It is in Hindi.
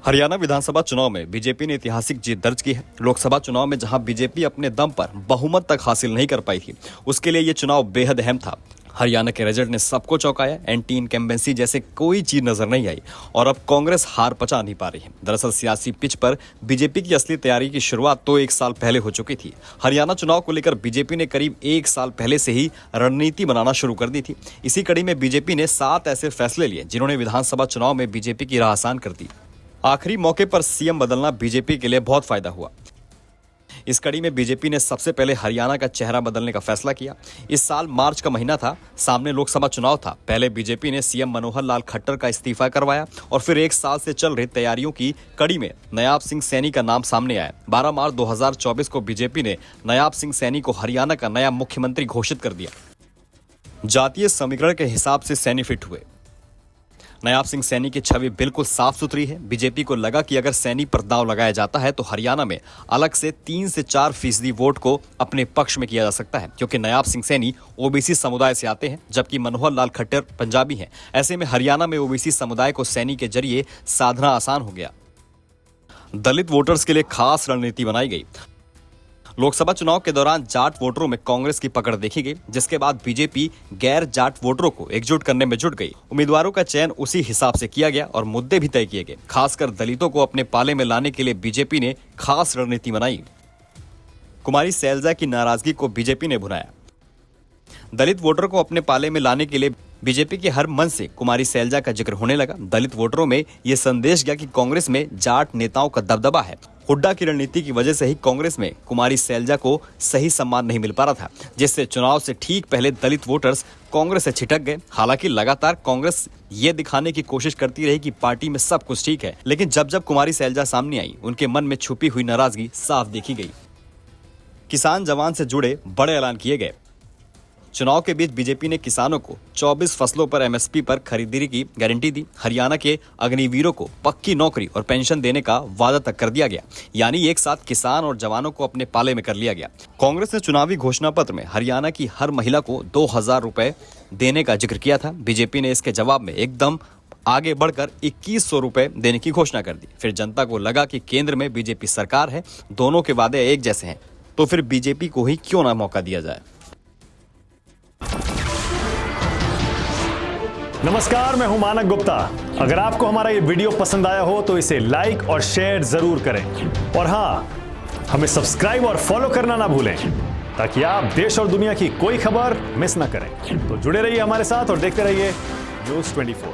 हरियाणा विधानसभा चुनाव में बीजेपी ने ऐतिहासिक जीत दर्ज की है। लोकसभा चुनाव में जहां बीजेपी अपने दम पर बहुमत तक हासिल नहीं कर पाई थी, उसके लिए ये चुनाव बेहद अहम था। हरियाणा के रिजल्ट ने सबको चौंकाया। एंटी इनकम्बेंसी जैसे कोई चीज नजर नहीं आई और अब कांग्रेस हार पचा नहीं पा रही है। दरअसल सियासी पिच पर बीजेपी की असली तैयारी की शुरुआत तो 1 साल पहले हो चुकी थी। हरियाणा चुनाव को लेकर बीजेपी ने करीब 1 साल पहले से ही रणनीति बनाना शुरू कर दी थी। इसी कड़ी में बीजेपी ने 7 ऐसे फैसले लिए जिन्होंने विधानसभा चुनाव में बीजेपी की राह आसान कर दी। आखिरी मौके पर सीएम बदलना बीजेपी के लिए बहुत फायदा हुआ। इस कड़ी में बीजेपी ने सबसे पहले हरियाणा का चेहरा बदलने का फैसला किया। इस साल मार्च का महीना था, सामने लोकसभा चुनाव था। पहले बीजेपी ने सीएम मनोहर लाल खट्टर का इस्तीफा करवाया और फिर 1 साल से चल रही तैयारियों की कड़ी में नायाब सिंह सैनी का नाम सामने आया। 12 मार्च 2024 को बीजेपी ने नायाब सिंह सैनी को हरियाणा का नया मुख्यमंत्री घोषित कर दिया। जातीय समीकरण के हिसाब से सैनी फिट हुए। नायाब सिंह सैनी की छवि बिल्कुल साफ सुथरी है। बीजेपी को लगा कि अगर सैनी पर दांव लगाया जाता है तो हरियाणा में अलग से 3 से 4% वोट को अपने पक्ष में किया जा सकता है, क्योंकि नायाब सिंह सैनी ओबीसी समुदाय से आते हैं जबकि मनोहर लाल खट्टर पंजाबी हैं। ऐसे में हरियाणा में ओबीसी समुदाय को सैनी के जरिए साधना आसान हो गया। दलित वोटर्स के लिए खास रणनीति बनाई गई। लोकसभा चुनाव के दौरान जाट वोटरों में कांग्रेस की पकड़ देखी गई, जिसके बाद बीजेपी गैर जाट वोटरों को एकजुट करने में जुट गई। उम्मीदवारों का चयन उसी हिसाब से किया गया और मुद्दे भी तय किए गए। खासकर दलितों को अपने पाले में लाने के लिए बीजेपी ने खास रणनीति बनाई। कुमारी सैलजा की नाराजगी को बीजेपी ने भुनाया। दलित वोटर को अपने पाले में लाने के लिए बीजेपी के हर मन से कुमारी सैलजा का जिक्र होने लगा। दलित वोटरों में यह संदेश गया कि कांग्रेस में जाट नेताओं का दबदबा है। हुड्डा की रणनीति की वजह से ही कांग्रेस में कुमारी सैलजा को सही सम्मान नहीं मिल पा रहा था, जिससे चुनाव से ठीक पहले दलित वोटर्स कांग्रेस से छिटक गए। हालांकि लगातार कांग्रेस ये दिखाने की कोशिश करती रही कि पार्टी में सब कुछ ठीक है, लेकिन जब जब कुमारी सैलजा सामने आई, उनके मन में छुपी हुई नाराजगी साफ देखी गई। किसान जवान से जुड़े बड़े ऐलान किए गए। चुनाव के बीच बीजेपी ने किसानों को 24 फसलों पर एमएसपी पर खरीदारी की गारंटी दी। हरियाणा के अग्निवीरों को पक्की नौकरी और पेंशन देने का वादा तक कर दिया गया, यानी एक साथ किसान और जवानों को अपने पाले में कर लिया गया। कांग्रेस ने चुनावी घोषणा पत्र में हरियाणा की हर महिला को 2000 रुपए देने का जिक्र किया था। बीजेपी ने इसके जवाब में एकदम आगे बढ़कर 2100 रुपए देने की घोषणा कर दी। फिर जनता को लगा कि केंद्र में बीजेपी सरकार है, दोनों के वादे एक जैसे हैं, तो फिर बीजेपी को ही क्यों ना मौका दिया जाए। नमस्कार, मैं हूं मानक गुप्ता। अगर आपको हमारा ये वीडियो पसंद आया हो तो इसे लाइक और शेयर जरूर करें और हाँ, हमें सब्सक्राइब और फॉलो करना ना भूलें ताकि आप देश और दुनिया की कोई खबर मिस ना करें। तो जुड़े रहिए हमारे साथ और देखते रहिए न्यूज़ 24।